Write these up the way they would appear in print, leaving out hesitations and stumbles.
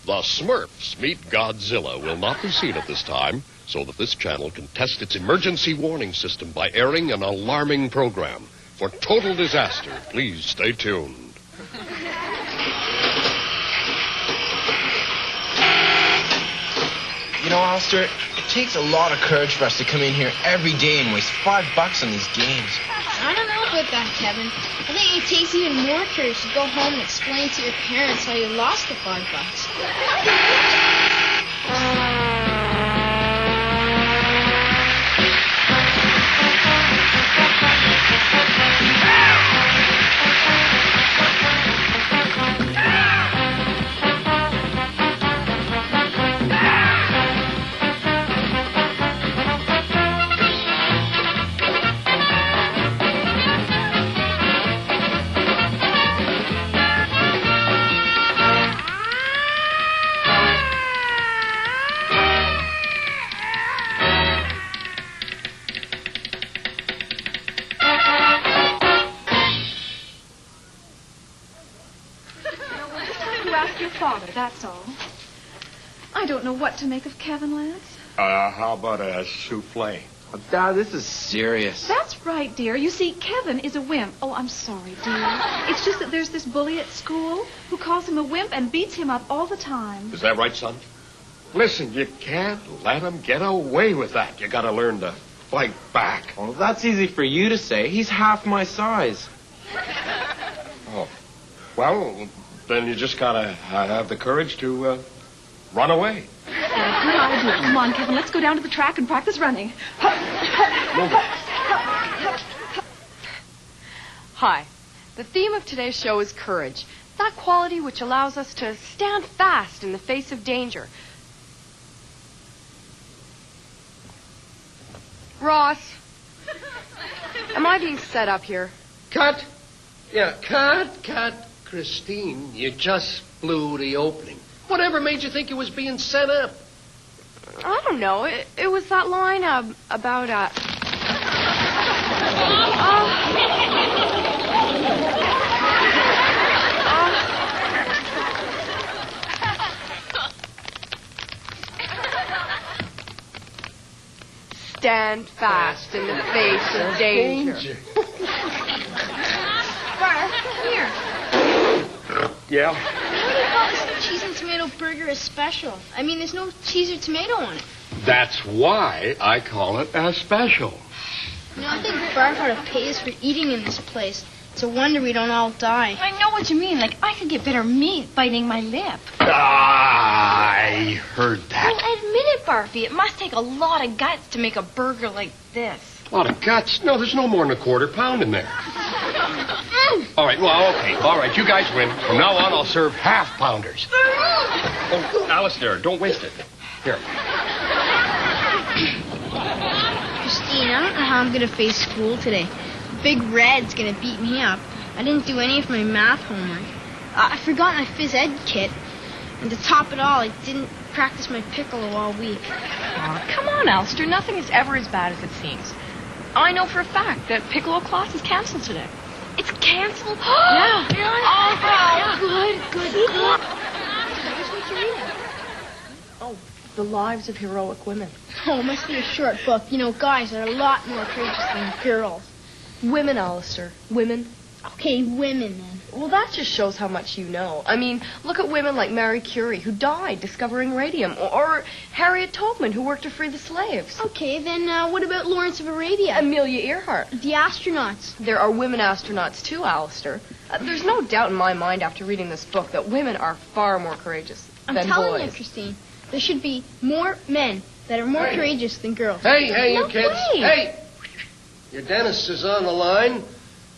The Smurfs Meet Godzilla will not be seen at this time, so that this channel can test its emergency warning system by airing an alarming program. For total disaster, please stay tuned. You know, Alistair, it takes a lot of courage for us to come in here every day and waste $5 on these games. I don't know about that, Kevin. I think it takes even more courage to go home and explain to your parents how you lost the $5. That's all. I don't know what to make of Kevin, Lance. How about a souffle? Oh, Dad, this is serious. That's right, dear. You see, Kevin is a wimp. Oh, I'm sorry, dear. It's just that there's this bully at school who calls him a wimp and beats him up all the time. Is that right, son? Listen, you can't let him get away with that. You gotta learn to fight back. Well, that's easy for you to say. He's half my size. Oh. Well, then you just gotta have the courage to run away. Good idea. Come on, Kevin. Let's go down to the track and practice running. Hi. The theme of today's show is courage. That quality which allows us to stand fast in the face of danger. Ross, am I being set up here? Cut. Yeah, cut. Christine, you just blew the opening. Whatever made you think you was being set up? I don't know. It was that line about stand fast in the face of danger. Barb, come here. Yeah? Why do you call this cheese and tomato burger a special? I mean, there's no cheese or tomato on it. That's why I call it a special. You know, I think Barb ought to pay us for eating in this place. It's a wonder we don't all die. I know what you mean. Like, I could get bitter meat biting my lip. I heard that. Well, admit it, Barfy. It must take a lot of guts to make a burger like this. A lot of guts? No, there's no more than a quarter pound in there. All right, well, okay. All right, you guys win. From now on, I'll serve half-pounders. Oh, Alistair, don't waste it. Here. Christine, I don't know how I'm going to face school today. Big Red's going to beat me up. I didn't do any of my math homework. I forgot my phys ed kit. And to top it all, I didn't practice my piccolo all week. Oh, come on, Alistair. Nothing is ever as bad as it seems. I know for a fact that piccolo class is canceled today. It's canceled? Yeah. Oh, good. What you reading? Oh, The Lives of Heroic Women. Oh, it must be a short book. You know, guys are a lot more courageous than girls. Women, Alistair. Women. Okay, women then. Well, that just shows how much you know. I mean, look at women like Marie Curie, who died discovering radium, or Harriet Tubman, who worked to free the slaves. Okay, then what about Lawrence of Arabia? Amelia Earhart. The astronauts. There are women astronauts, too, Alistair. There's no doubt in my mind after reading this book that women are far more courageous than boys. I'm telling you, Christine, there should be more men that are more courageous than girls. Hey, No you kids. way. Hey! Your dentist is on the line.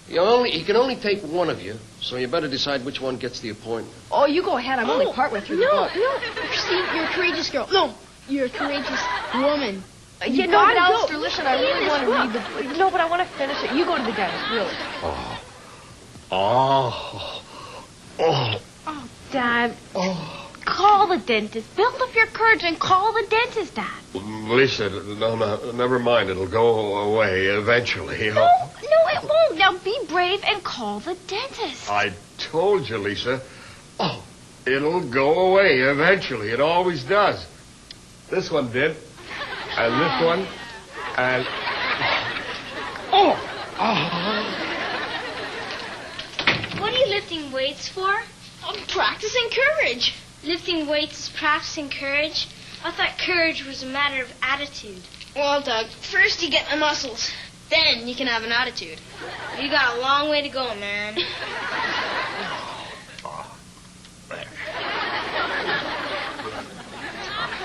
He can only take one of you, so you better decide which one gets the appointment. Oh, you go ahead. I'm only partway through the book. No, Christine, you're a courageous girl. No, you're a courageous woman. Yeah, no, but Alistair, listen, I really want to read the book. No, but I want to finish it. You go to the dentist, really. Oh, Dad. Call the dentist. Build up your courage and call the dentist, Dad. Lisa, no, never mind. It'll go away eventually. No, it won't. Now be brave and call the dentist. I told you, Lisa. Oh, It'll go away eventually. It always does. This one did. And this one. And... Oh! What are you lifting weights for? I'm practicing courage. Lifting weights is practicing courage? I thought courage was a matter of attitude. Well, Doug, first you get the muscles. Then you can have an attitude. You got a long way to go, man.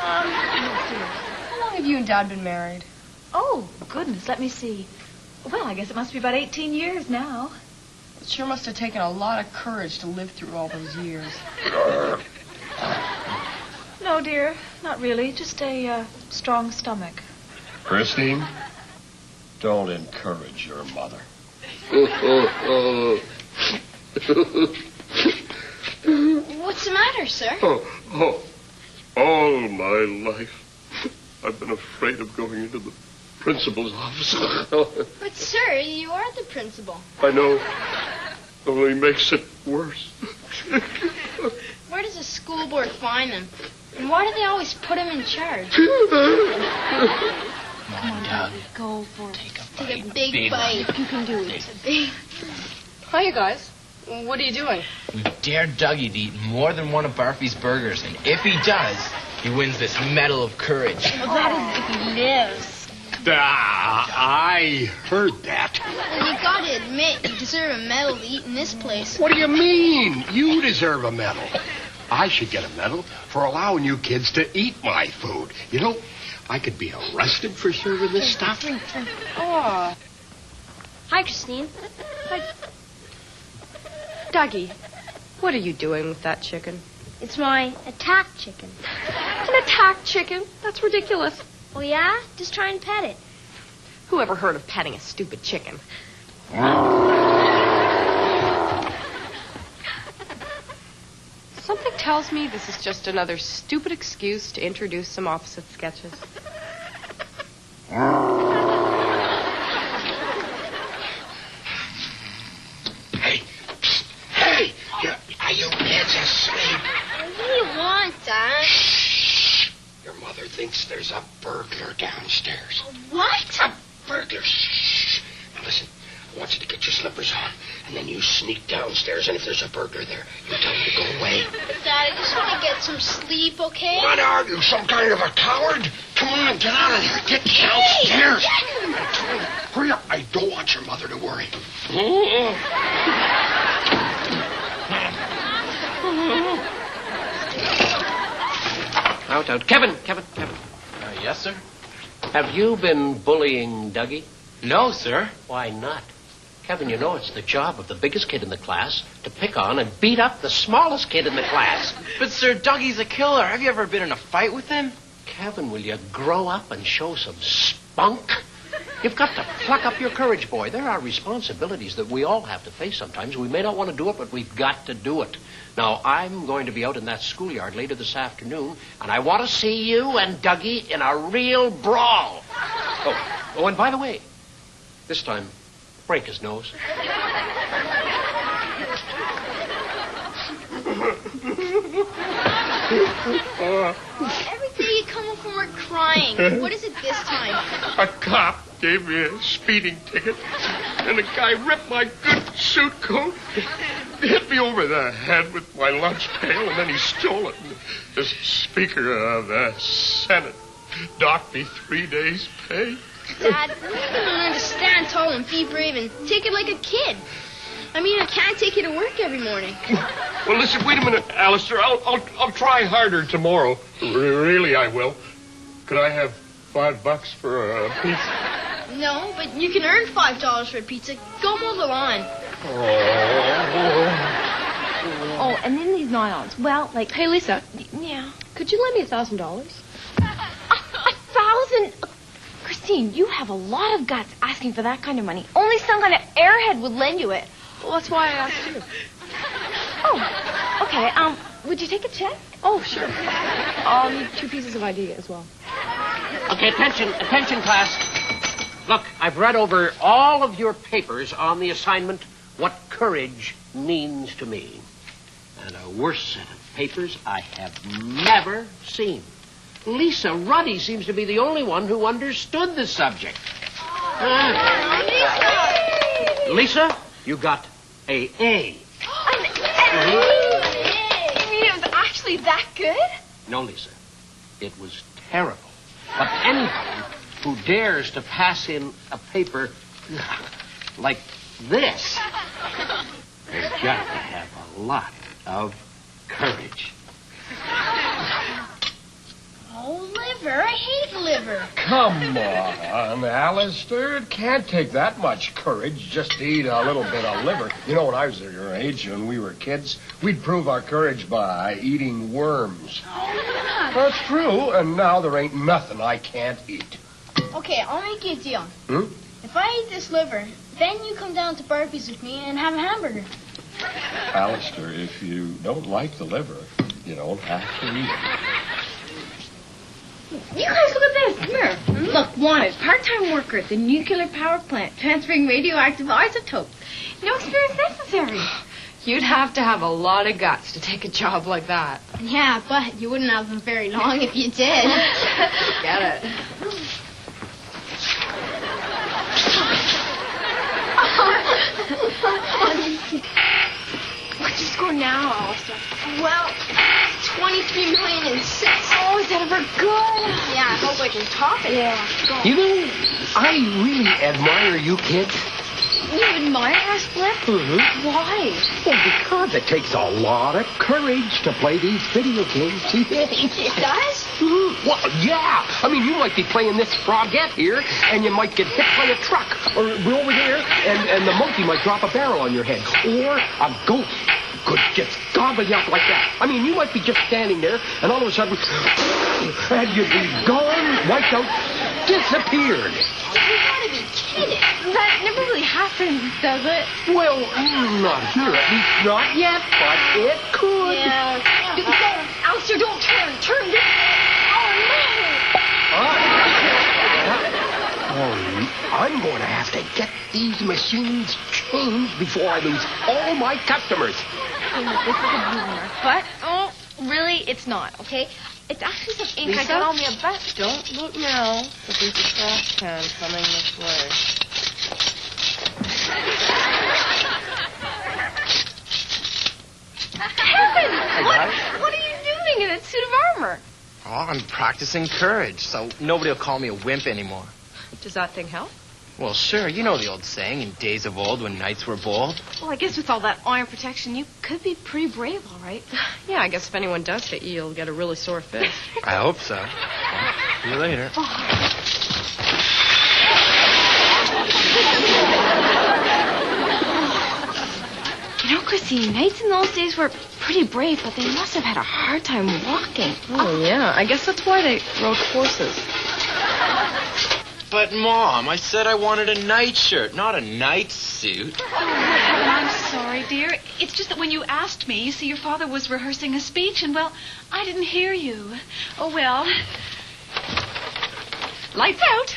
How long have you and Dad been married? Oh, goodness, let me see. Well, I guess it must be about 18 years now. It sure must have taken a lot of courage to live through all those years. No, dear, not really. Just a strong stomach. Christine, don't encourage your mother. What's the matter, sir? All my life, I've been afraid of going into the principal's office. But, sir, you are the principal. I know. Only makes it worse. Where does the school board find them? And why do they always put him in charge? Come on, Doug. Go for it. Take a big bite. You can do it. Hi, you guys. What are you doing? We dared Dougie to eat more than one of Barfy's burgers, and if he does, he wins this Medal of Courage. Well, that is if he lives. I heard that. Well, you gotta admit, you deserve a medal to eat in this place. What do you mean? You deserve a medal. I should get a medal for allowing you kids to eat my food. You know, I could be arrested for serving this stuff. Oh. Hi, Christine. Dougie, what are you doing with that chicken? It's my attack chicken. An attack chicken? That's ridiculous. Oh, yeah? Just try and pet it. Who ever heard of petting a stupid chicken? Something tells me this is just another stupid excuse to introduce some opposite sketches. Hey, are you kids asleep? What do you want, Dad? Shh. Your mother thinks there's a burglar downstairs. What? A burglar. Shh. Now listen, I want you to get your slippers on, and then you sneak downstairs, and if there's a burglar there, you tell him to go away. But, Dad, I just want to get some sleep, okay? What are you, some kind of a coward? Come on, get out of here. Get downstairs. Hey, I told you, hurry up. I don't want your mother to worry. Out. Kevin. Yes, sir? Have you been bullying Dougie? No, sir. Why not? Kevin, you know it's the job of the biggest kid in the class to pick on and beat up the smallest kid in the class. But, sir, Dougie's a killer. Have you ever been in a fight with him? Kevin, will you grow up and show some spunk? You've got to pluck up your courage, boy. There are responsibilities that we all have to face sometimes. We may not want to do it, but we've got to do it. Now, I'm going to be out in that schoolyard later this afternoon, and I want to see you and Dougie in a real brawl. Oh, and by the way, this time, break his nose. Every day you come home from work crying. What is it this time? A cop gave me a speeding ticket, and a guy ripped my good suit coat, hit me over the head with my lunch pail, and then he stole it. And the Speaker of the Senate docked me 3 days' pay. Dad, you don't understand, tall and be brave and take it like a kid. I mean, I can't take you to work every morning. Well, listen, wait a minute, Alistair. I'll try harder tomorrow. Really, I will. Could I have $5 for a pizza? No, but you can earn $5 for a pizza. Go mow the lawn. Oh, and then these nylons. Well, like... Hey, Lisa. Yeah. Could you lend me $1,000? 1,000? Christine, you have a lot of guts asking for that kind of money. Only some kind of airhead would lend you it. Well, that's why I asked you. Oh, okay. Would you take a check? Oh, sure. I'll need 2 pieces of ID as well. Okay, attention, class. Look, I've read over all of your papers on the assignment, What Courage Means to Me. And a worse sentence papers I have never seen. Lisa Ruddy seems to be the only one who understood the subject. Lisa, you got A. You mean it was actually that good? No, Lisa. It was terrible. But anybody who dares to pass in a paper like this has got to have a lot of courage. Oh, liver. I hate liver. Come on, Alistair. It can't take that much courage just to eat a little bit of liver. You know, when I was your age, when we were kids, we'd prove our courage by eating worms. Oh, That's true, and now there ain't nothing I can't eat. okay, I'll make you a deal. Hmm? If I eat this liver, then you come down to Barbee's with me and have a hamburger. Alistair, if you don't like the liver, you don't have to eat it. You guys, look at this. Come here. Look, wanted. Part-time worker at the nuclear power plant, transferring radioactive isotopes. No experience necessary. You'd have to have a lot of guts to take a job like that. Yeah, but you wouldn't have them very long if you did. Get it. What's your score now, Alistair? Well, 23,006,000. Oh, is that ever good? Yeah, I hope I can top it. Yeah. You know, I really admire you kids. You admire us, Flip? Mm-hmm. Why? Well, because it takes a lot of courage to play these video games. It does? Well, yeah. I mean, you might be playing this frogette here, and you might get hit by a truck, or over there, and the monkey might drop a barrel on your head, or a goat could just gobble you up like that. I mean, you might be just standing there, and all of a sudden, and you'd be gone, wiped out, disappeared. You gotta be kidding. That never really happens, does it? Well, not here, at least not yet, but it could. Yeah. Alistair, don't turn. Turn this. I'm going to have to get these machines changed before I lose all my customers. This is a boomer. But, oh, really, it's not, okay? It's actually some ink I got on me a bet. Don't look now, but there's a trash can coming this way. Kevin! What are you doing in that suit of armor? Oh, I'm practicing courage, so nobody will call me a wimp anymore. Does that thing help? Well, sure, you know the old saying, in days of old when knights were bold. Well, I guess with all that iron protection, you could be pretty brave, all right. Yeah, I guess if anyone does hit you, you'll get a really sore fist. I hope so. Well, see you later. You know, Christine, knights in those days were pretty brave, but they must have had a hard time walking. Oh, yeah. I guess that's why they rode horses. But, Mom, I said I wanted a night shirt, not a night suit. I'm sorry, dear. It's just that when you asked me, you see, your father was rehearsing a speech, and, well, I didn't hear you. Oh, well. Lights out.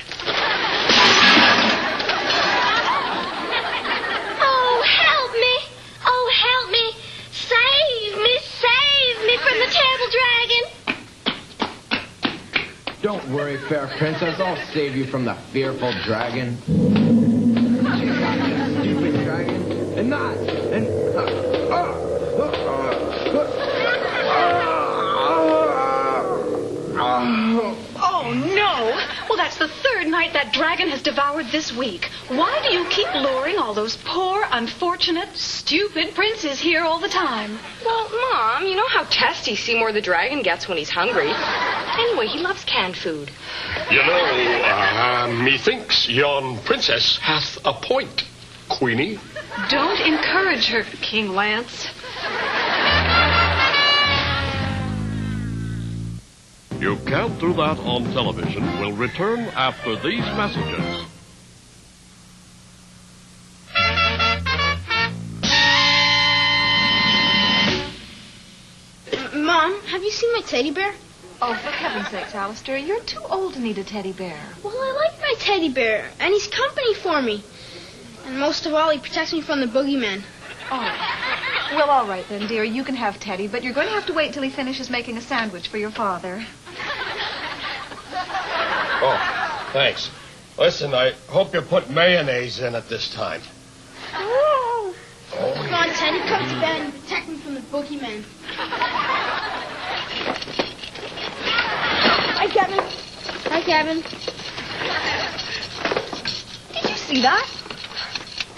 Oh, help me. Oh, help me. Save me from the terrible dragon. Don't worry, fair princess. I'll save you from the fearful dragon. Stupid dragon. And not. And. Oh, no. Well, that's the third night that dragon has devoured this week. Why do you keep luring all those poor, unfortunate, stupid princes here all the time? Well, Mom, you know how testy Seymour the dragon gets when he's hungry. Anyway, he loves canned food. You know, methinks yon princess hath a point, Queenie. Don't encourage her, King Lance. You Can't Do That on Television will return after these messages. Mom, have you seen my teddy bear? Oh, for heaven's sakes, Alistair, you're too old to need a teddy bear. Well, I like my teddy bear, and he's company for me. And most of all, he protects me from the boogeyman. Oh, Well, all right then, dear. You can have Teddy, but you're going to have to wait till he finishes making a sandwich for your father. Oh, thanks. Listen, I hope you put mayonnaise in it this time. Oh. Come on, Teddy, come to bed and protect me from the boogeyman. Hi, Kevin. Hi, Kevin. Did you see that?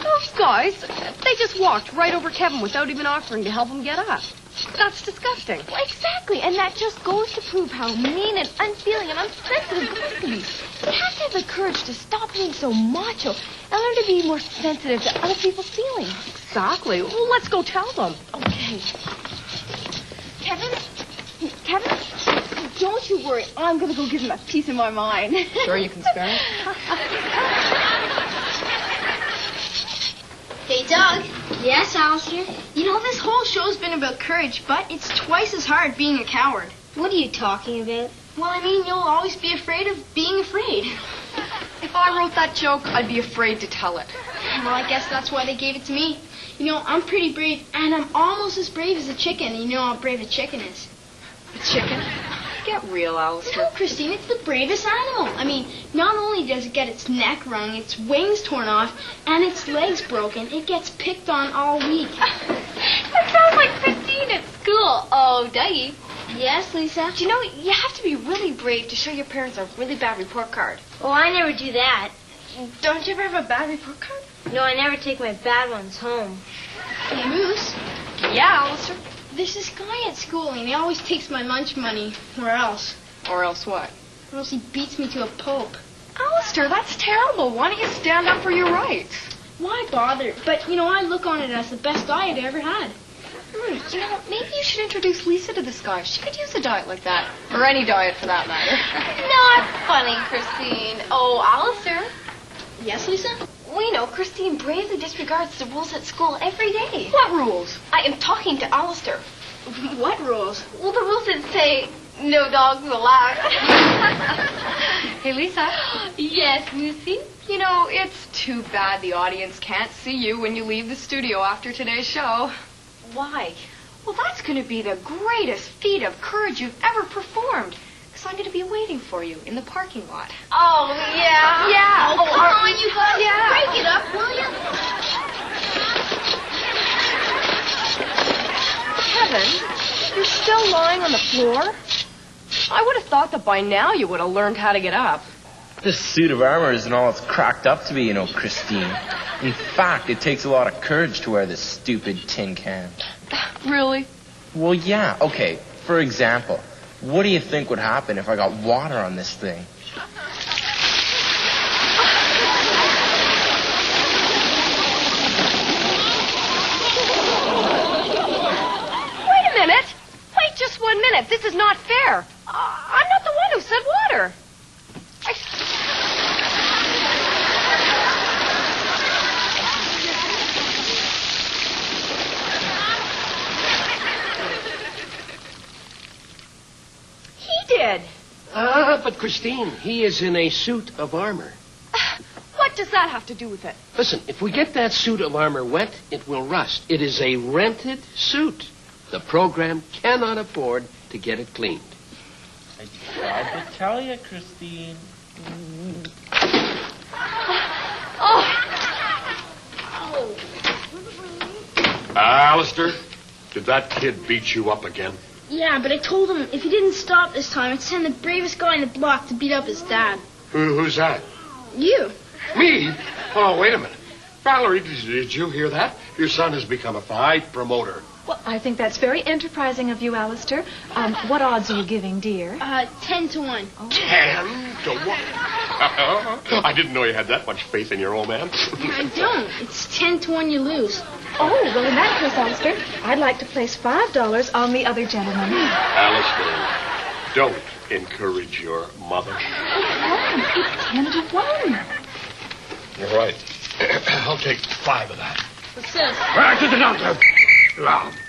Those guys, they just walked right over Kevin without even offering to help him get up. That's disgusting. Well, exactly, and that just goes to prove how mean and unfeeling and unsensitive guys can be. You have to have the courage to stop being so macho and learn to be more sensitive to other people's feelings. Exactly. Well, let's go tell them. Okay. Kevin, don't you worry. I'm going to go give him a piece of my mind. Sure you can spare it? Hey, Doug. Yes, Alistair? You know, this whole show's been about courage, but it's twice as hard being a coward. What are you talking about? Well, I mean, you'll always be afraid of being afraid. If I wrote that joke, I'd be afraid to tell it. Well, I guess that's why they gave it to me. You know, I'm pretty brave, and I'm almost as brave as a chicken. And you know how brave a chicken is. A chicken? Get real, Alistair. No, Christine, it's the bravest animal. I mean, not only does it get its neck wrung, its wings torn off, and its legs broken, it gets picked on all week. That sounds like Christine at school. Oh, Dougie. Yes, Lisa? Do you know, you have to be really brave to show your parents a really bad report card. Oh, I never do that. Don't you ever have a bad report card? No, I never take my bad ones home. Hey, Moose? Yeah, Alistair? There's this guy at school, and he always takes my lunch money. Or else. Or else what? Or else he beats me to a pulp. Alistair, that's terrible. Why don't you stand up for your rights? Why bother? But, you know, I look on it as the best diet I ever had. You know, maybe you should introduce Lisa to this guy. She could use a diet like that. Or any diet, for that matter. Not funny, Christine. Oh, Alistair. Yes, Lisa? We know Christine bravely disregards the rules at school every day. What rules? I am talking to Alistair. What rules? Well, the rules that say no dogs allowed. Hey, Lisa. Yes, Lucy? You know, it's too bad the audience can't see you when you leave the studio after today's show. Why? Well, that's going to be the greatest feat of courage you've ever performed. Because I'm going to be waiting for you in the parking lot. Oh, yeah? Yeah. Oh, come on, you guys. Yeah. Break it up, will you? Kevin, you're still lying on the floor? I would have thought that by now you would have learned how to get up. This suit of armor isn't all it's cracked up to be, you know, Christine. In fact, it takes a lot of courage to wear this stupid tin can. Really? Well, yeah. Okay, for example, what do you think would happen if I got water on this thing? Wait a minute. Wait just 1 minute. This is not fair. I'm not the one who said water. He did. But Christine, he is in a suit of armor. What does that have to do with it? Listen, if we get that suit of armor wet, it will rust. It is a rented suit. The program cannot afford to get it cleaned. I tried to tell you, Christine. Alistair, did that kid beat you up again? Yeah, but I told him if he didn't stop this time, I'd send the bravest guy in the block to beat up his dad. Who's that? You. Me? Oh, wait a minute. Valerie, did you hear that? Your son has become a fight promoter. Well, I think that's very enterprising of you, Alistair. What odds are you giving, dear? 10 to 1. 10 to 1? I didn't know you had that much faith in your old man. I don't. It's 10 to 1 you lose. Oh, well, in that case, Alistair, I'd like to place $5 on the other gentleman. Alistair, don't encourage your mother. It's 10 to 1. You're right. I'll take 5 of that. What's this?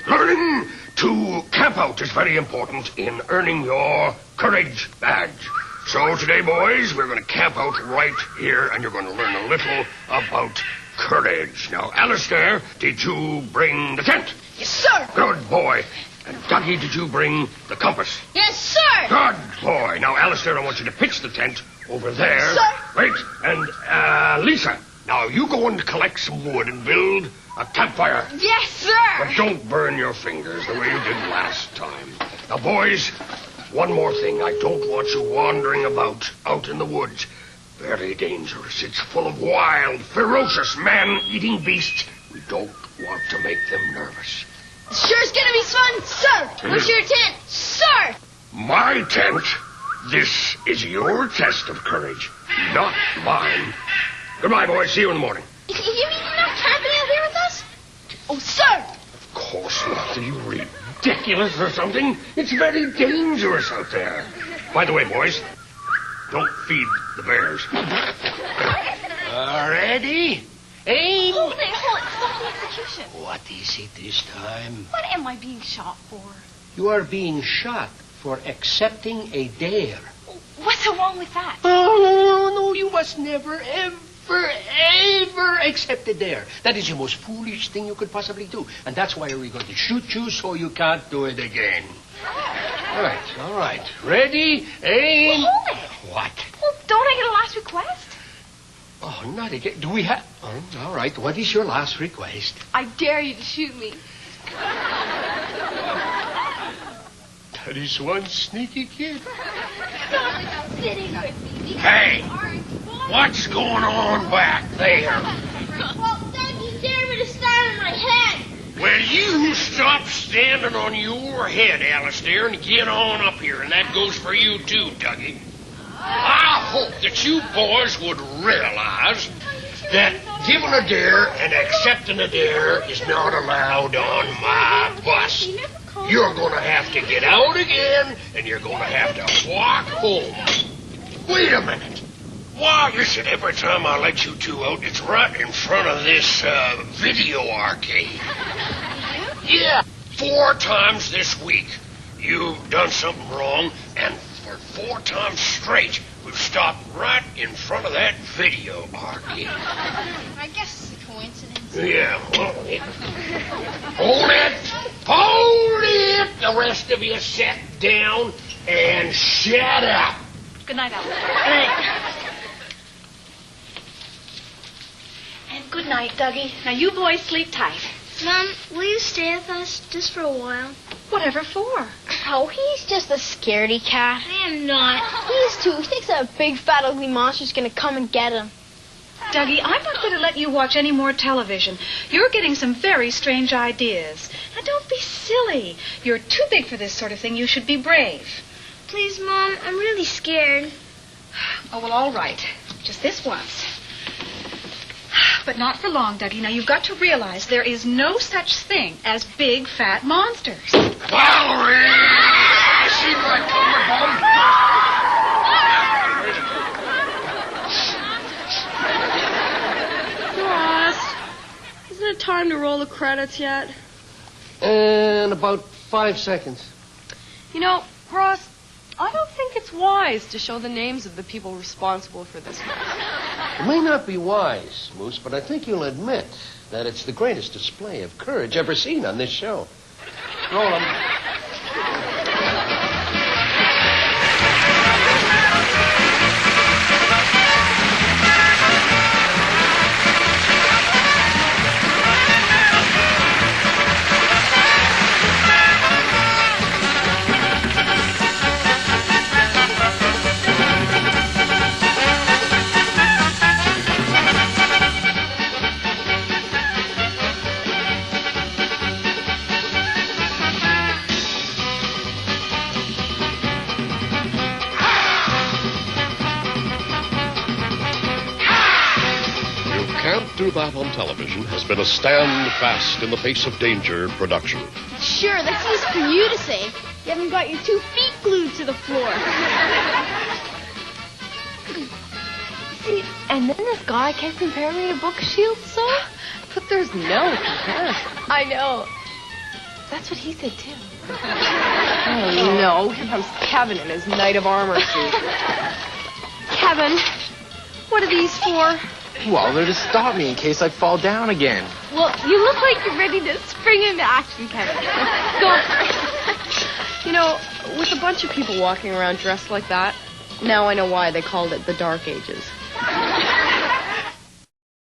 Learning to camp out is very important in earning your courage badge. So today, boys, we're going to camp out right here, and you're going to learn a little about courage. Now, Alistair, did you bring the tent? Yes, sir. Good boy. And Dougie, did you bring the compass? Yes, sir. Good boy. Now, Alistair, I want you to pitch the tent over there. Sir. Wait, and Lisa, now you go and collect some wood and build a campfire. Yes, sir. But don't burn your fingers the way you did last time. Now, boys, one more thing. I don't want you wandering about out in the woods. Very dangerous. It's full of wild, ferocious, man-eating beasts. We don't want to make them nervous. Sure's gonna be fun, sir. Where's your tent, sir? My tent? This is your test of courage, not mine. Goodbye, boys. See you in the morning. You mean you're not camping out here with us? Oh, sir. Of course not. Are you ridiculous or something? It's very dangerous out there. By the way, boys, don't feed the bears. Ready? Aim. Hold it. Stop the execution. What is it this time? What am I being shot for? You are being shot for accepting a dare. What's so wrong with that? Oh, no, you must never, ever accept a dare. That is the most foolish thing you could possibly do. And that's why we're going to shoot you so you can't do it again. All right. Ready? Aim. Well, hold it. What? Well, don't I get a last request? Oh, not again. Do we have... Oh, all right. What is your last request? I dare you to shoot me. That is one sneaky kid. Stop sitting with me. Hey, what's going on back there? Well, Dougie dared me to stand on my head. Well, you stop standing on your head, Alistair, and get on up here. And that goes for you, too, Dougie. I hope that you boys would realize that giving a dare and accepting a dare is not allowed on my bus. You're going to have to get out again, and you're going to have to walk home. Wait a minute. Why, listen, every time I let you two out, it's right in front of this video arcade. Yeah, 4 times this week you've done something wrong, and for 4 times straight, we've stopped right in front of that video arcade. I guess it's a coincidence. Yeah, well, hold it! Hold it! The rest of you sit down and shut up. Good night, Alice. And good night, Dougie. Now, you boys sleep tight. Mom, will you stay with us just for a while? Whatever for? Oh, he's just a scaredy cat. I am not. He's too. He thinks that a big, fat, ugly monster's going to come and get him. Dougie, I'm not going to let you watch any more television. You're getting some very strange ideas. Now, don't be silly. You're too big for this sort of thing. You should be brave. Please, Mom, I'm really scared. Oh, well, all right. Just this once. But not for long, Dougie. Now, you've got to realize there is no such thing as big, fat monsters. Valerie! See my Ross, isn't it time to roll the credits yet? In about 5 seconds. You know, Ross, I don't think it's wise to show the names of the people responsible for this. It may not be wise, Moose, but I think you'll admit that it's the greatest display of courage ever seen on this show. Roll 'em. Can't Do That on Television has been a stand fast in the face of danger production. Sure, that's easy for you to say. You haven't got your 2 feet glued to the floor. See, and then this guy kept comparing me to Book Shield, so? But there's no comparison. I know. That's what he said, too. Oh, no. Here comes Kevin in his Knight of Armor suit. Kevin, what are these for? Well, they're to stop me in case I fall down again. Well, you look like you're ready to spring into action, Kevin. Go for it. You know, with a bunch of people walking around dressed like that, now I know why they called it the Dark Ages.